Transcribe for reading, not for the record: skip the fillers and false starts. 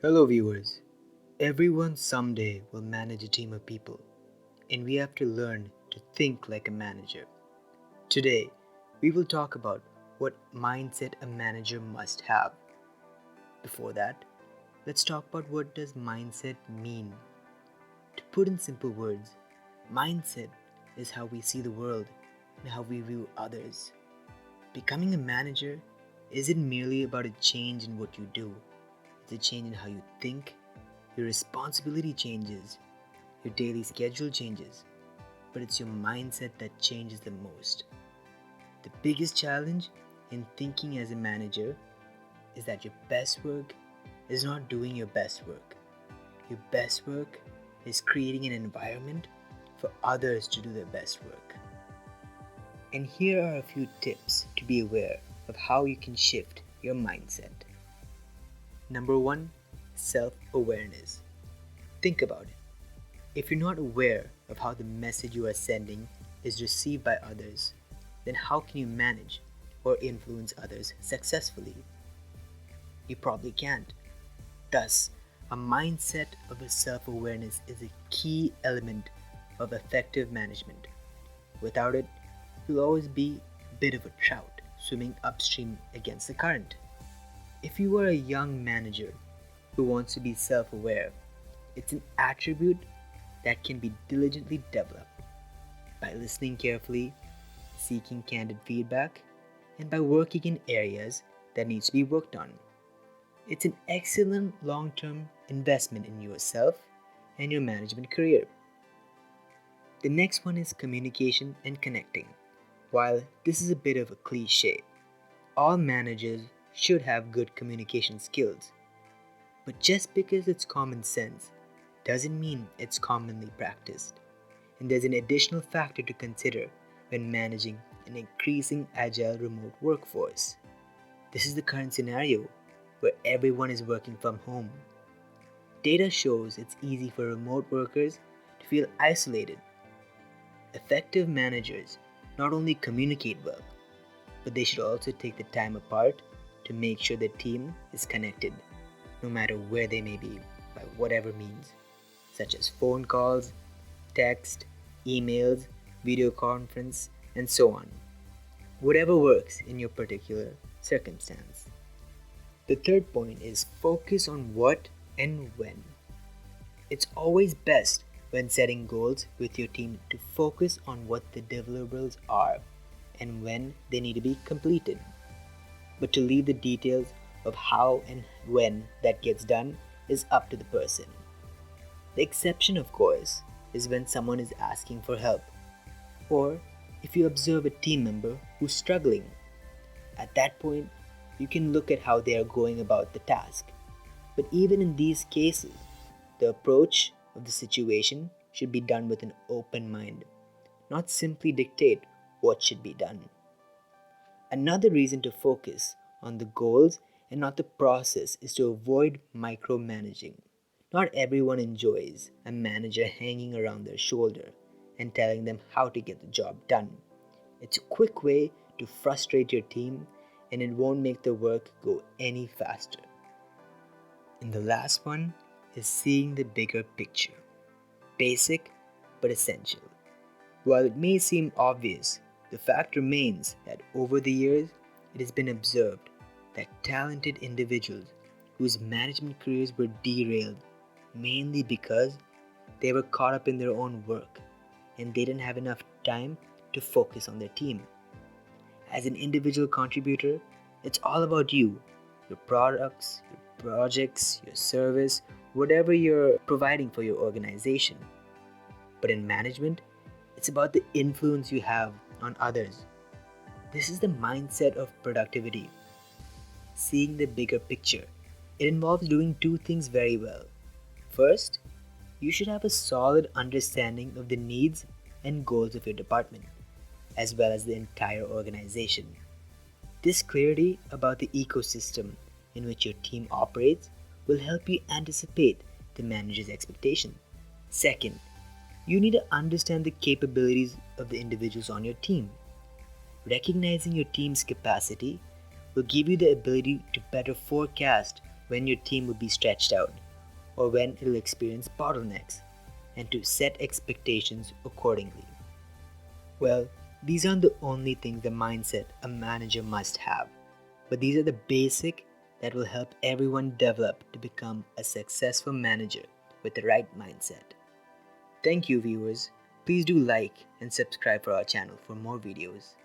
Hello, viewers. Everyone someday will manage a team of people, and we have to learn to think like a manager. Today, we will talk about what mindset a manager must have. Before that, let's talk about what does mindset mean. To put in simple words, mindset is how we see the world and how we view others. Becoming a manager isn't merely about a change in what you do, it's a change in how you think. Your responsibility changes, your daily schedule changes, but it's your mindset that changes the most. The biggest challenge in thinking as a manager is that your best work is not doing your best work. Your best work is creating an environment for others to do their best work. And here are a few tips to be aware of how you can shift your mindset. Number one, self awareness. Think about it. If you're not aware of how the message you are sending is received by others, then how can you manage or influence others successfully? You probably can't. Thus, a mindset of self awareness is a key element of effective management. Without it, you'll always be a bit of a trout swimming upstream against the current. If you are a young manager who wants to be self aware, it's an attribute that can be diligently developed by listening carefully, seeking candid feedback, and by working in areas that needs to be worked on. It's an excellent long-term investment in yourself and your management career. The next one is communication and connecting. While this is a bit of a cliche, all managers should have good communication skills. But just because it's common sense doesn't mean it's commonly practiced. And there's an additional factor to consider when managing an increasing agile remote workforce. This is the current scenario where everyone is working from home. Data shows it's easy for remote workers to feel isolated. Effective managers not only communicate well, but they should also take the time apart to make sure the team is connected, no matter where they may be, by whatever means, such as phone calls, text, emails, video conference, and so on. Whatever works in your particular circumstance. The third point is focus on what and when. It's always best when setting goals with your team to focus on what the deliverables are and when they need to be completed. But to leave the details of how and when that gets done is up to the person. The exception, of course, is when someone is asking for help, or if you observe a team member who's struggling. At that point, you can look at how they are going about the task. But even in these cases, the approach of the situation should be done with an open mind, not simply dictate what should be done. Another reason to focus on the goals and not the process is to avoid micromanaging. Not everyone enjoys a manager hanging around their shoulder and telling them how to get the job done. It's a quick way to frustrate your team and it won't make the work go any faster. And the last one is seeing the bigger picture. Basic but essential. While it may seem obvious, the fact remains that over the years, it has been observed that talented individuals whose management careers were derailed mainly because they were caught up in their own work and they didn't have enough time to focus on their team. As an individual contributor, it's all about you, your products, your projects, your service, whatever you're providing for your organization. But in management, it's about the influence you have on others. This is the mindset of productivity, seeing the bigger picture. It involves doing two things very well. First, you should have a solid understanding of the needs and goals of your department, as well as the entire organization. This clarity about the ecosystem in which your team operates will help you anticipate the manager's expectation. Second, you need to understand the capabilities of the individuals on your team. Recognizing your team's capacity will give you the ability to better forecast when your team will be stretched out or when it will experience bottlenecks, and to set expectations accordingly. Well, these aren't the only things the mindset a manager must have, but these are the basic that will help everyone develop to become a successful manager with the right mindset. Thank you, viewers. Please do like and subscribe for our channel for more videos.